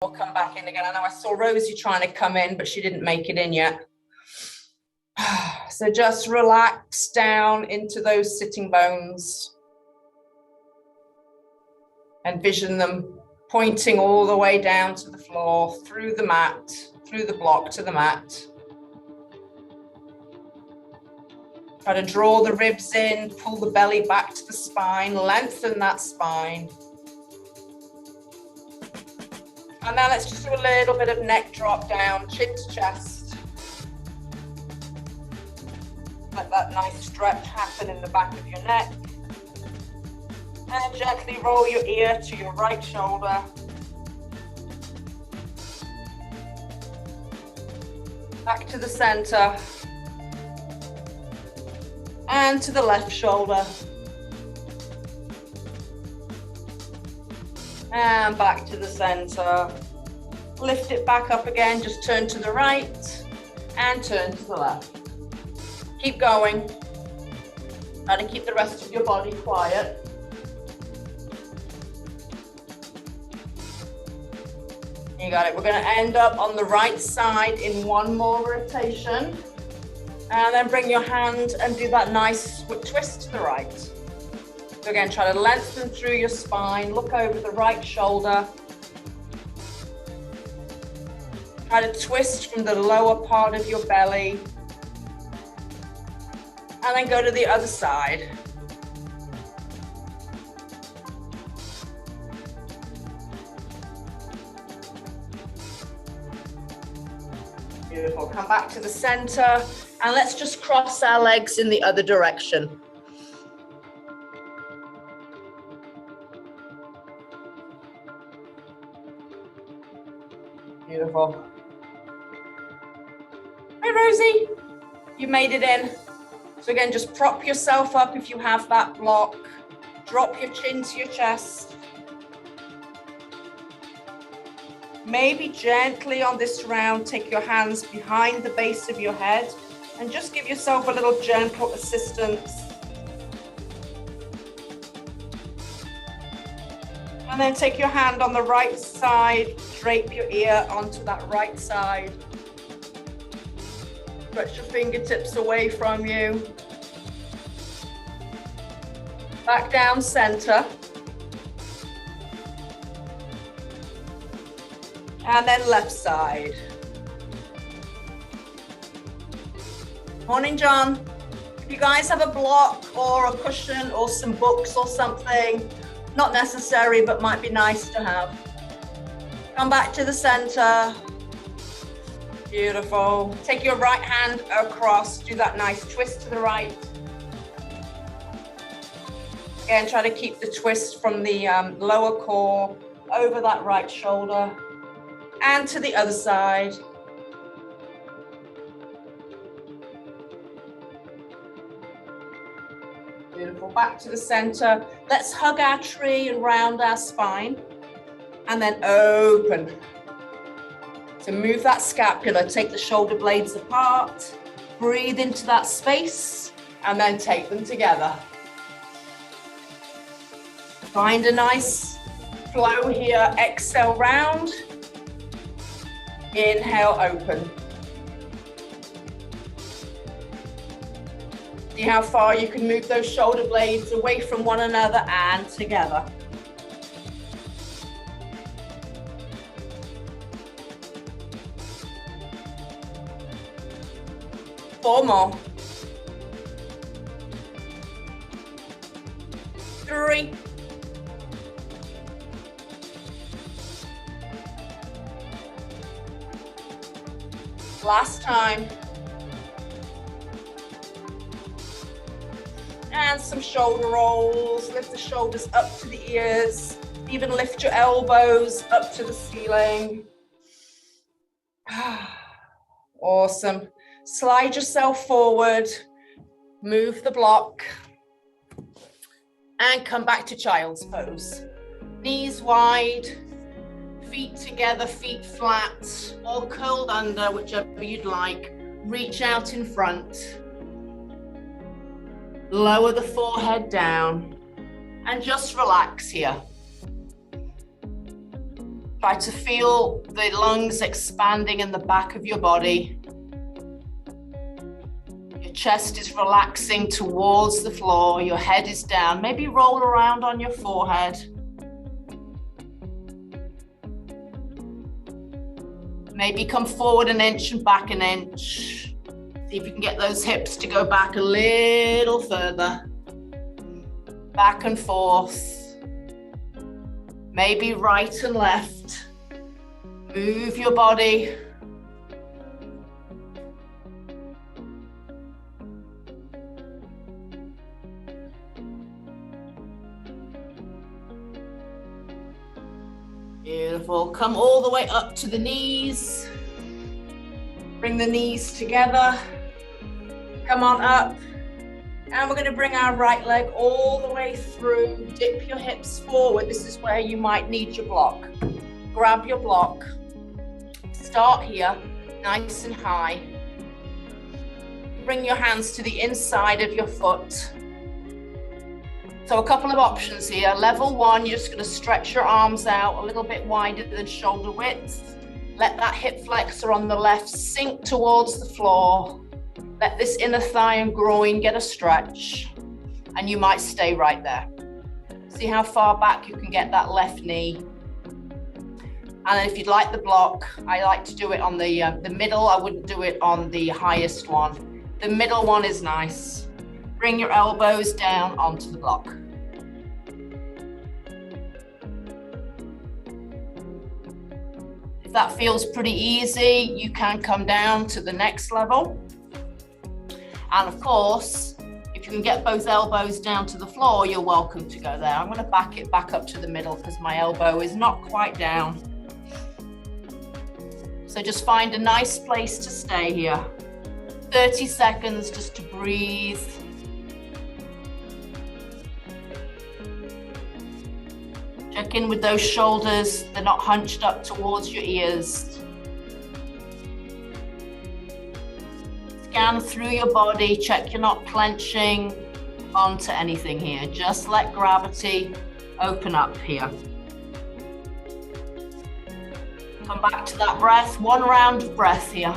We'll come back in again. I know I saw Rosie trying to come in, but she didn't make it in yet. So just relax down into those sitting bones. Envision them pointing all the way down to the floor, through the mat, through the block to the mat. Try to draw the ribs in, pull the belly back to the spine, lengthen that spine. And now let's just do a little bit of neck drop down, chin to chest. Let that nice stretch happen in the back of your neck. And gently roll your ear to your right shoulder. Back to the center. And to the left shoulder. And back to the center. Lift it back up again, just turn to the right and turn to the left. Keep going. Try to keep the rest of your body quiet. You got it. We're going to end up on the right side in one more rotation. And then bring your hand and do that nice twist to the right. So again, try to lengthen through your spine. Look over the right shoulder. Try to twist from the lower part of your belly. And then go to the other side. Beautiful. Come back to the center and let's just cross our legs in the other direction. Beautiful. Hey, Rosie, you made it in. So again, just prop yourself up if you have that block. Drop your chin to your chest. Maybe gently on this round, take your hands behind the base of your head and just give yourself a little gentle assistance. And then take your hand on the right side, drape your ear onto that right side. Stretch your fingertips away from you. Back down center. And then left side. Morning, John. If you guys have a block or a cushion or some books or something, not necessary, but might be nice to have. Come back to the center. Beautiful. Take your right hand across. Do that nice twist to the right. Again, try to keep the twist from the lower core over that right shoulder. And to the other side. Beautiful. Back to the center. Let's hug our tree and round our spine. And then open. So move that scapula. Take the shoulder blades apart. Breathe into that space. And then take them together. Find a nice flow here. Exhale, round. Inhale, open. See how far you can move those shoulder blades away from one another and together. Four more. 3. Last time. And some shoulder rolls. Lift the shoulders up to the ears. Even lift your elbows up to the ceiling. Awesome. Slide yourself forward. Move the block. And come back to child's pose. Knees wide. Feet together, feet flat, or curled under, whichever you'd like. Reach out in front. Lower the forehead down and just relax here. Try to feel the lungs expanding in the back of your body. Your chest is relaxing towards the floor. Your head is down. Maybe roll around on your forehead. Maybe come forward an inch and back an inch. See if you can get those hips to go back a little further. Back and forth. Maybe right and left. Move your body. Beautiful. Come all the way up to the knees. Bring the knees together. Come on up. And we're going to bring our right leg all the way through. Dip your hips forward. This is where you might need your block. Grab your block. Start here, nice and high. Bring your hands to the inside of your foot. So a couple of options here. Level one, you're just going to stretch your arms out a little bit wider than shoulder width. Let that hip flexor on the left sink towards the floor. Let this inner thigh and groin get a stretch, and you might stay right there. See how far back you can get that left knee. And then if you'd like the block, I like to do it on the middle. I wouldn't do it on the highest one. The middle one is nice. Bring your elbows down onto the block. If that feels pretty easy, you can come down to the next level. And of course, if you can get both elbows down to the floor, you're welcome to go there. I'm going to back it back up to the middle because my elbow is not quite down. So just find a nice place to stay here. 30 seconds just to breathe. Check in with those shoulders. They're not hunched up towards your ears. Scan through your body. Check you're not clenching onto anything here. Just let gravity open up here. Come back to that breath. One round of breath here.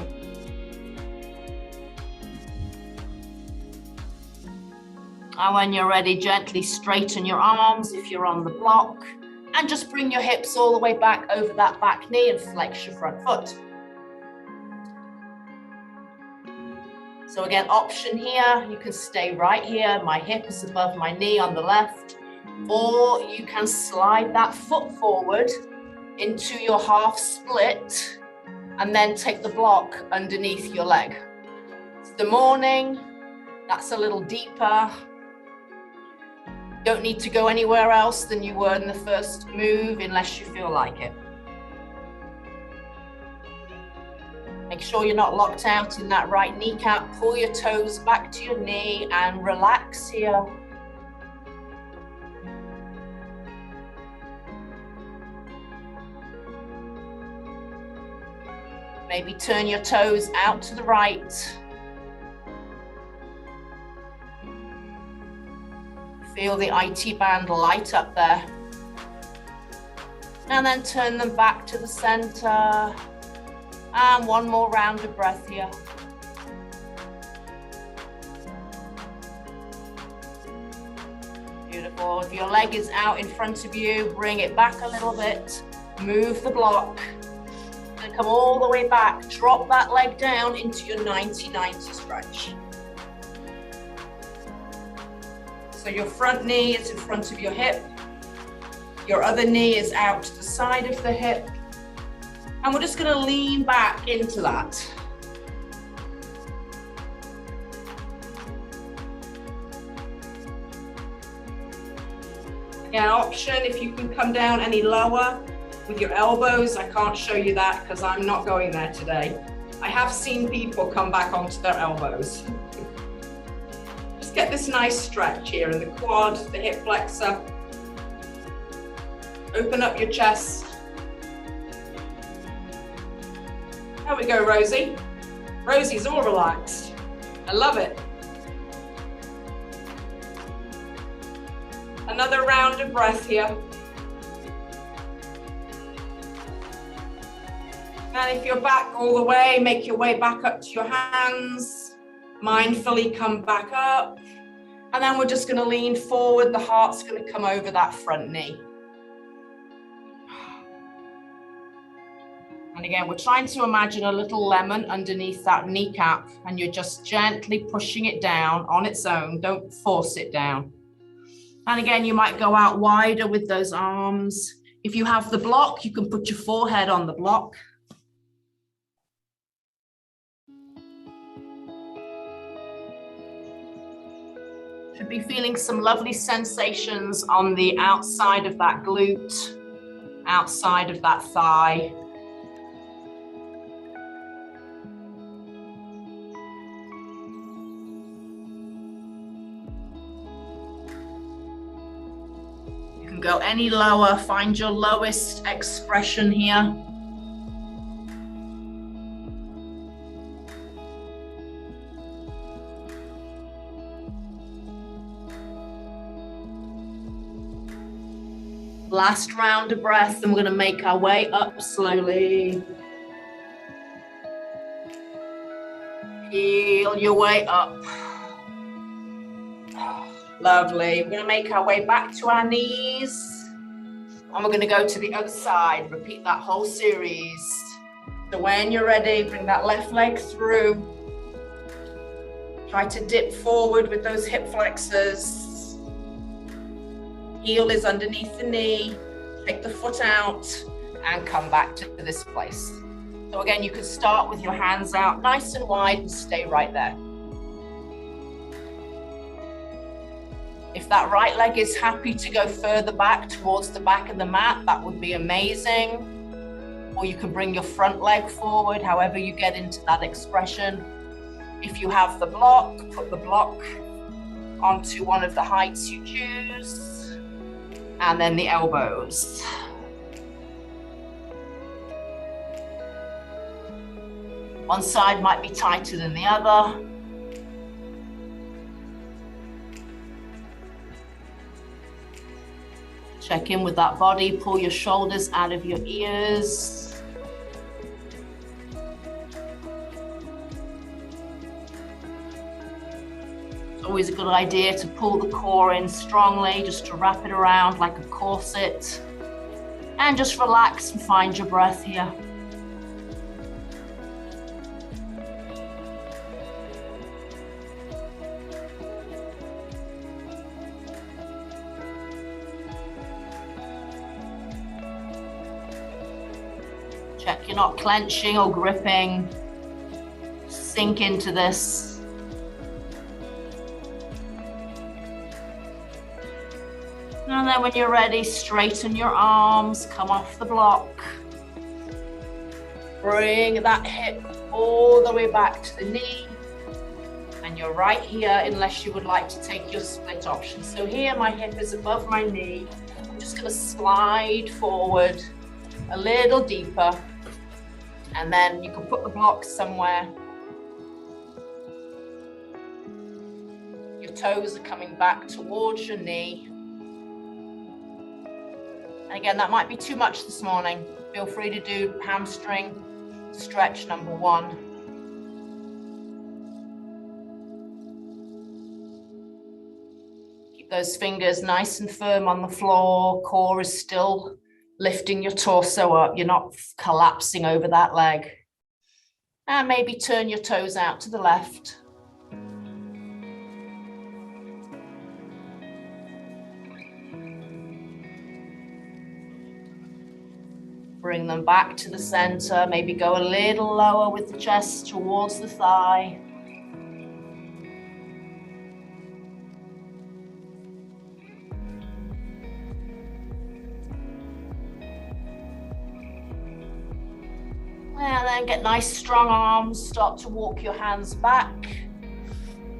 And when you're ready, gently straighten your arms if you're on the block. And just bring your hips all the way back over that back knee and flex your front foot. So again, option here, you can stay right here. My hip is above my knee on the left. Or you can slide that foot forward into your half split and then take the block underneath your leg. It's the morning, that's a little deeper. Don't need to go anywhere else than you were in the first move unless you feel like it. Make sure you're not locked out in that right kneecap. Pull your toes back to your knee and relax here. Maybe turn your toes out to the right. Feel the IT band light up there. And then turn them back to the center. And one more round of breath here. Beautiful. If your leg is out in front of you, bring it back a little bit. Move the block. And come all the way back. Drop that leg down into your 90-90 stretch. So your front knee is in front of your hip. Your other knee is out to the side of the hip. And we're just going to lean back into that. Again, option if you can come down any lower with your elbows. I can't show you that because I'm not going there today. I have seen people come back onto their elbows. Just get this nice stretch here in the quad, the hip flexor. Open up your chest. There we go, Rosie. Rosie's all relaxed. I love it. Another round of breath here. And if you're back all the way, make your way back up to your hands. Mindfully come back up. And then we're just going to lean forward. The heart's going to come over that front knee. And again, we're trying to imagine a little lemon underneath that kneecap, and you're just gently pushing it down on its own. Don't force it down. And again, you might go out wider with those arms. If you have the block, you can put your forehead on the block. Should be feeling some lovely sensations on the outside of that glute, outside of that thigh. You can go any lower, find your lowest expression here. Last round of breath, and we're going to make our way up slowly. Feel your way up. Lovely. We're going to make our way back to our knees, and we're going to go to the other side. Repeat that whole series. So when you're ready, bring that left leg through. Try to dip forward with those hip flexors. Heel is underneath the knee. Take the foot out and come back to this place. So again, you can start with your hands out nice and wide and stay right there. If that right leg is happy to go further back towards the back of the mat, that would be amazing. Or you can bring your front leg forward, however you get into that expression. If you have the block, put the block onto one of the heights you choose. And then the elbows. One side might be tighter than the other. Check in with that body, pull your shoulders out of your ears. Always a good idea to pull the core in strongly, just to wrap it around like a corset, and just relax and find your breath here. Check you're not clenching or gripping. Sink into this. And then when you're ready, straighten your arms, come off the block. Bring that hip all the way back to the knee. And you're right here, unless you would like to take your split option. So here, my hip is above my knee. I'm just gonna slide forward a little deeper. And then you can put the block somewhere. Your toes are coming back towards your knee. And again, that might be too much this morning. Feel free to do hamstring stretch number 1. Keep those fingers nice and firm on the floor. Core is still lifting your torso up. You're not collapsing over that leg. And maybe turn your toes out to the left. Bring them back to the center, maybe go a little lower with the chest towards the thigh. And then get nice strong arms, start to walk your hands back.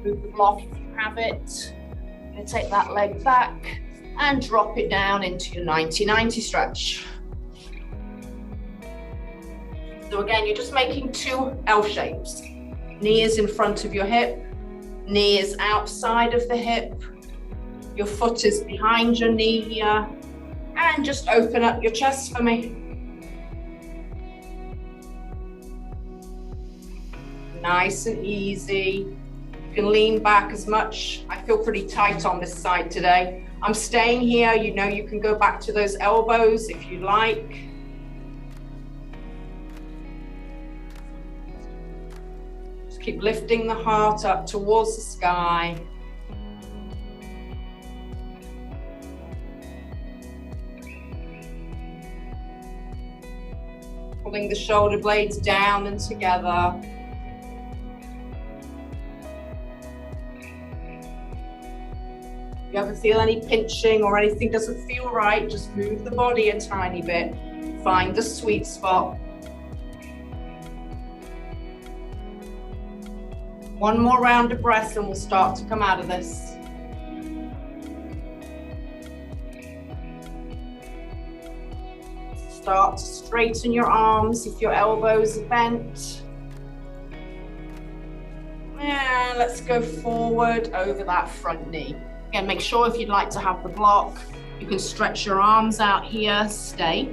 Move the block if you have it. You're going to take that leg back and drop it down into your 90-90 stretch. So again, you're just making 2 L shapes. Knee is in front of your hip, knee is outside of the hip, your foot is behind your knee here, and just open up your chest for me. Nice and easy. You can lean back as much. I feel pretty tight on this side today. I'm staying here. You know, you can go back to those elbows if you like. Just keep lifting the heart up towards the sky. Pulling the shoulder blades down and together. If you ever feel any pinching or anything doesn't feel right, just move the body a tiny bit. Find the sweet spot. One more round of breath and we'll start to come out of this. Start to straighten your arms if your elbows are bent. And let's go forward over that front knee. Again, make sure if you'd like to have the block, you can stretch your arms out here, stay.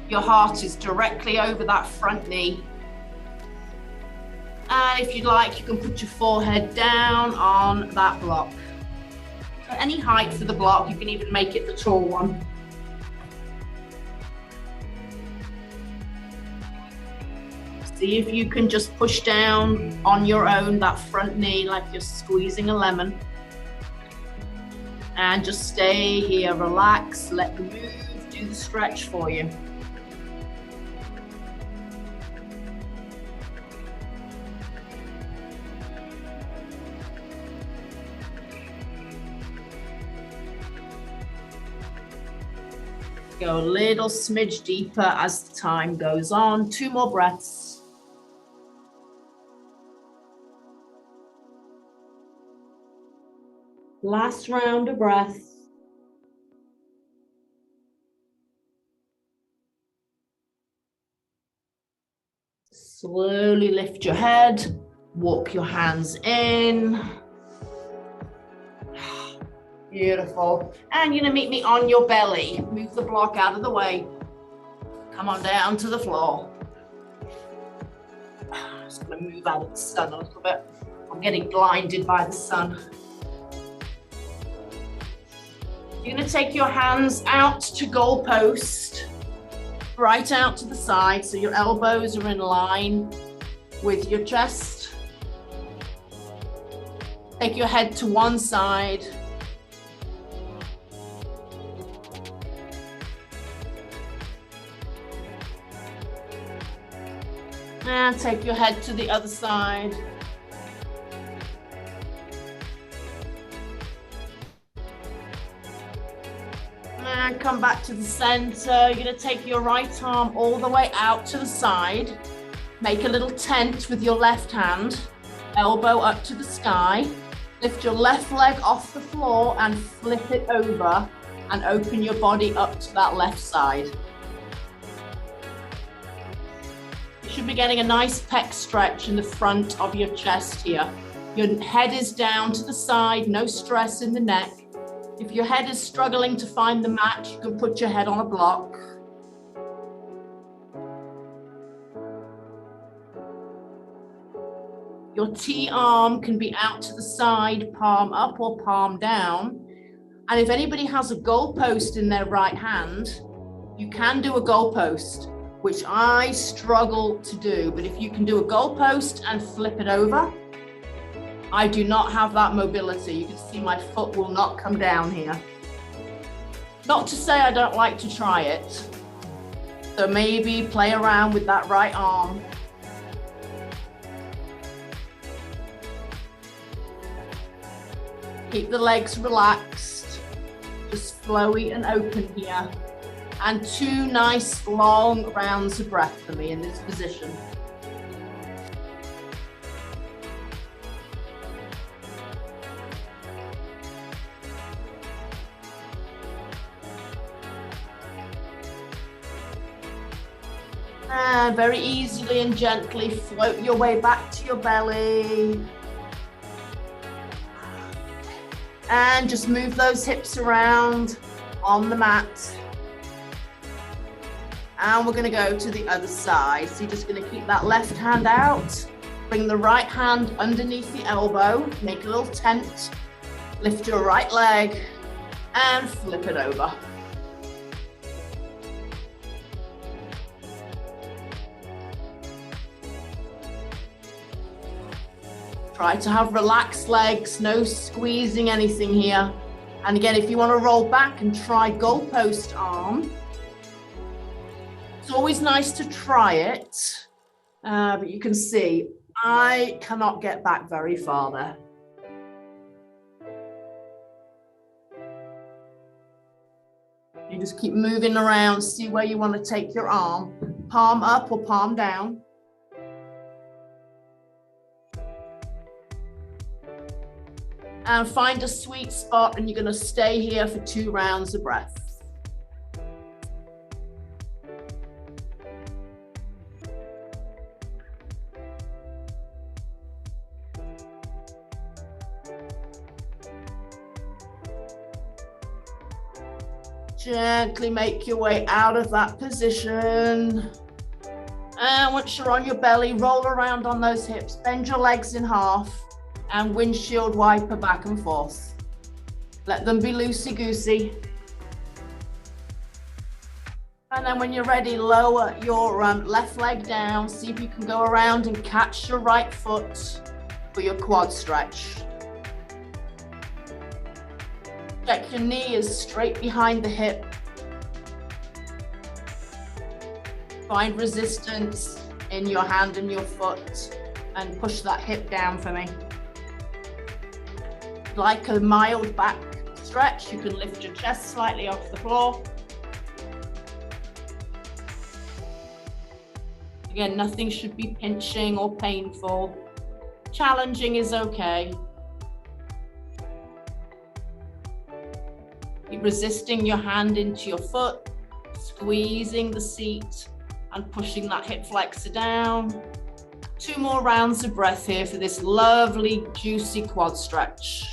Your heart is directly over that front knee. And if you'd like, you can put your forehead down on that block. So any height for the block, you can even make it the tall one. See if you can just push down on your own that front knee like you're squeezing a lemon. And just stay here, relax, let the move do the stretch for you. Go a little smidge deeper as the time goes on. 2 more breaths. Last round of breath. Slowly lift your head, walk your hands in. Beautiful. And you're gonna meet me on your belly. Move the block out of the way. Come on down to the floor. Just gonna move out of the sun a little bit. I'm getting blinded by the sun. You're going to take your hands out to goalpost, right out to the side, so your elbows are in line with your chest. Take your head to one side. And take your head to the other side. And come back to the center. You're going to take your right arm all the way out to the side. Make a little tent with your left hand. Elbow up to the sky. Lift your left leg off the floor and flip it over and open your body up to that left side. You should be getting a nice pec stretch in the front of your chest here. Your head is down to the side, no stress in the neck. If your head is struggling to find the mat, you can put your head on a block. Your T arm can be out to the side, palm up or palm down. And if anybody has a goalpost in their right hand, you can do a goalpost, which I struggle to do. But if you can do a goalpost and flip it over, I do not have that mobility. You can see my foot will not come down here. Not to say I don't like to try it. So maybe play around with that right arm. Keep the legs relaxed, just flowy and open here. And 2 nice long rounds of breath for me in this position. And very easily and gently float your way back to your belly. And just move those hips around on the mat. And we're going to go to the other side. So you're just going to keep that left hand out. Bring the right hand underneath the elbow. Make a little tent. Lift your right leg and flip it over. Try to have relaxed legs, no squeezing anything here. And again, if you want to roll back and try goalpost arm, it's always nice to try it, but you can see I cannot get back very far there. You just keep moving around, see where you want to take your arm, palm up or palm down. And find a sweet spot, and you're going to stay here for 2 rounds of breath. Gently make your way out of that position. And once you're on your belly, roll around on those hips, bend your legs in half, and windshield wiper back and forth. Let them be loosey-goosey. And then when you're ready, lower your left leg down. See if you can go around and catch your right foot for your quad stretch. Check your knee is straight behind the hip. Find resistance in your hand and your foot and push that hip down for me. Like a mild back stretch, you can lift your chest slightly off the floor. Again, nothing should be pinching or painful. Challenging is okay. Keep resisting your hand into your foot, squeezing the seat and pushing that hip flexor down. 2 more rounds of breath here for this lovely, juicy quad stretch.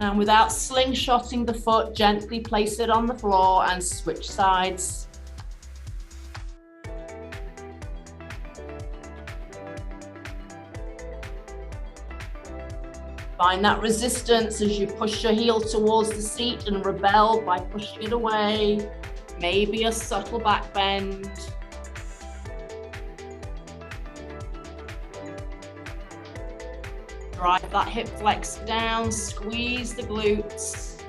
And without slingshotting the foot, gently place it on the floor and switch sides. Find that resistance as you push your heel towards the seat and rebel by pushing it away. Maybe a subtle back bend. Drive that hip flex down, squeeze the glutes.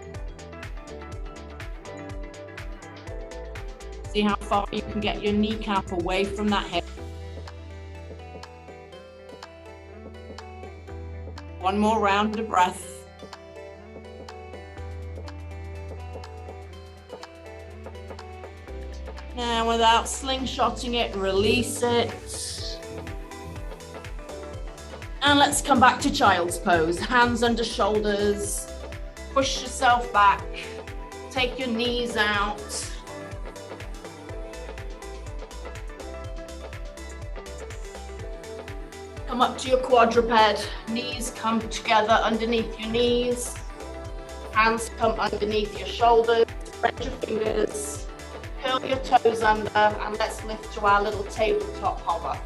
See how far you can get your kneecap away from that hip. 1 more round of breath. Now, without slingshotting it, release it. And let's come back to child's pose. Hands under shoulders. Push yourself back. Take your knees out. Come up to your quadruped. Knees come together underneath your knees. Hands come underneath your shoulders. Spread your fingers. Curl your toes under, and let's lift to our little tabletop hover.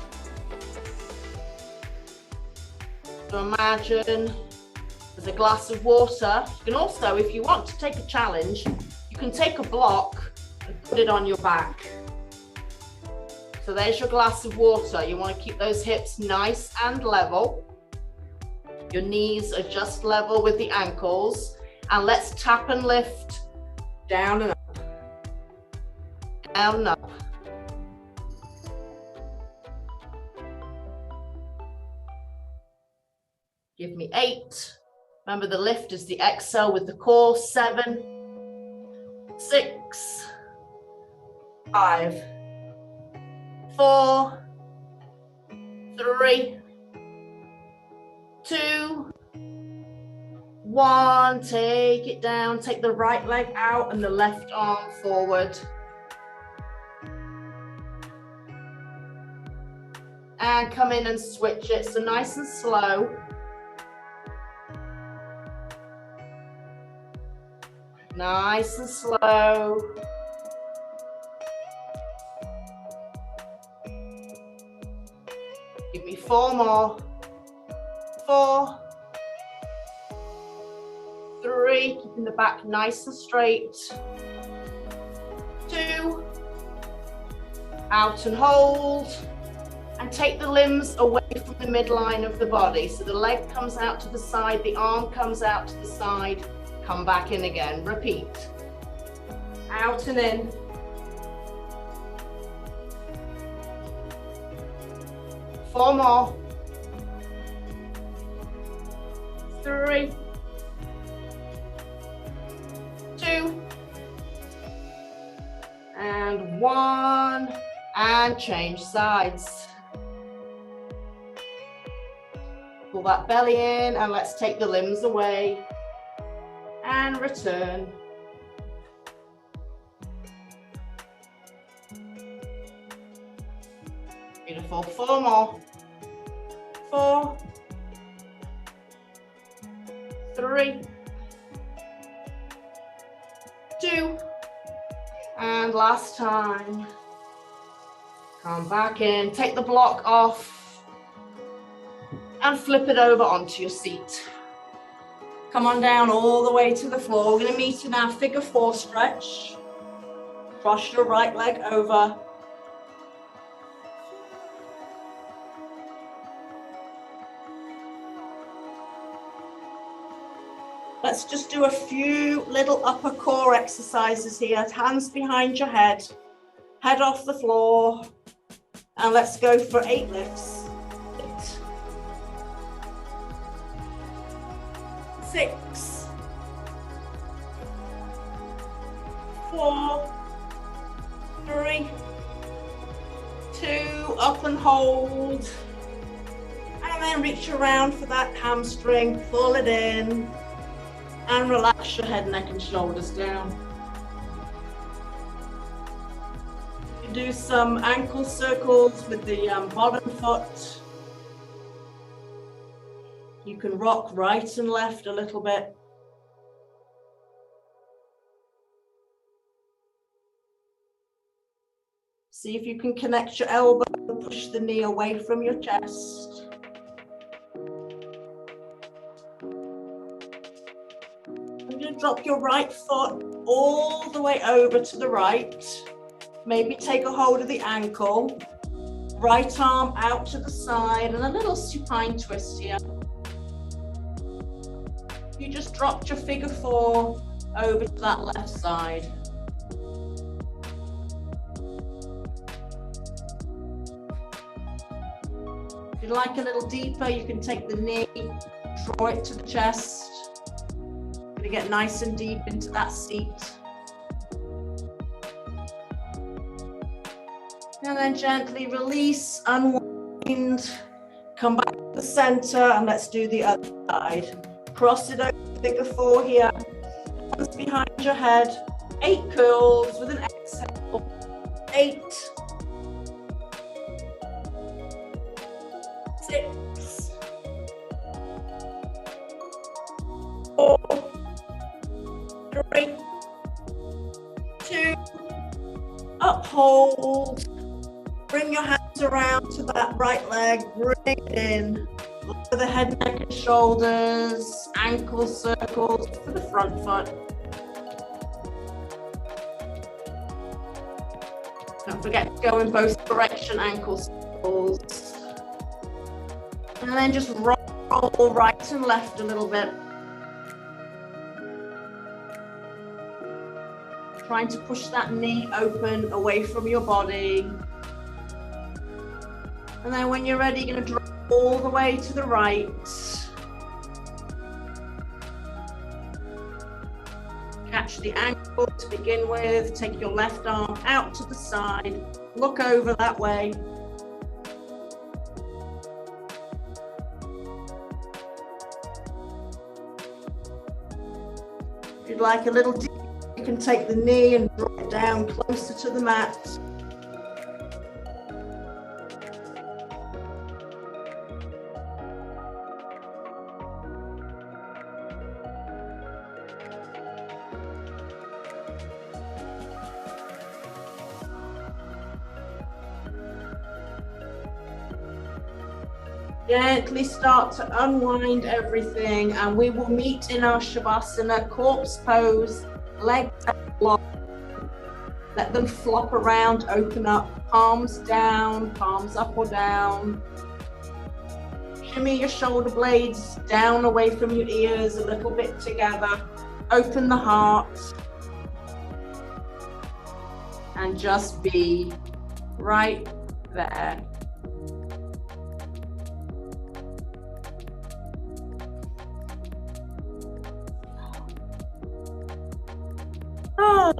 So imagine there's a glass of water. You can also, if you want to take a challenge, you can take a block and put it on your back. So there's your glass of water. You want to keep those hips nice and level. Your knees are just level with the ankles. And let's tap and lift down and up. Down and up. Give me 8. Remember, the lift is the exhale with the core. 7, 6, 5, 4, 3, 2, 1. Take it down. Take the right leg out and the left arm forward. And come in and switch it. So nice and slow. Nice and slow. Give me 4 more. 4, 3, keeping the back nice and straight. 2, out and hold. And take the limbs away from the midline of the body. So the leg comes out to the side, the arm comes out to the side, come back in again. Repeat. Out and in. 4 more. 3, 2, and 1, and change sides. Pull that belly in, and let's take the limbs away and return. Beautiful. 4 more. 4, 3, 2, and last time. Come back in, take the block off, and flip it over onto your seat. Come on down all the way to the floor. We're going to meet in our figure 4 stretch. Cross your right leg over. Let's just do a few little upper core exercises here. Hands behind your head, head off the floor, and let's go for 8 lifts. 6, 4, 3, 2, up and hold, and then reach around for that hamstring, pull it in, and relax your head, neck, and shoulders down. You do some ankle circles with the bottom foot. You can rock right and left a little bit. See if you can connect your elbow and push the knee away from your chest. I'm going to drop your right foot all the way over to the right. Maybe take a hold of the ankle. Right arm out to the side and a little supine twist here. You just dropped your figure 4 over to that left side. If you'd like a little deeper, you can take the knee, draw it to the chest. Going to get nice and deep into that seat. And then gently release, unwind, come back to the center, and let's do the other side. Cross it over, figure 4 here, hands behind your head, 8 curls with an exhale, 8, 6, 4, 3, 2, uphold, bring your hands around to that right leg, bring it in. For the head, neck, and shoulders, ankle circles for the front foot. Don't forget to go in both direction, ankle circles. And then just roll right and left a little bit. Trying to push that knee open away from your body. And then when you're ready, you're going to drop all the way to the right. Catch the ankle to begin with. Take your left arm out to the side. Look over that way. If you'd like a little deeper, you can take the knee and draw it down closer to the mat. Gently start to unwind everything, and we will meet in our Shavasana corpse pose, legs locked. Let them flop around, open up, palms down, palms up or down. Shimmy your shoulder blades down away from your ears a little bit together. Open the heart. And just be right there.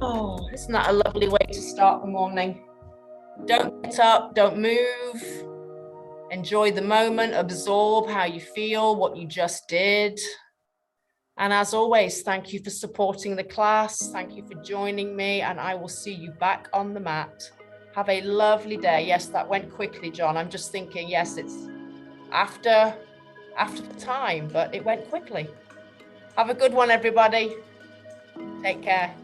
Oh, isn't that a lovely way to start the morning? Don't get up, don't move. Enjoy the moment, absorb how you feel, what you just did. And as always, thank you for supporting the class. Thank you for joining me, and I will see you back on the mat. Have a lovely day. Yes, that went quickly, John. I'm just thinking, yes, it's after the time, but it went quickly. Have a good one, everybody. Take care.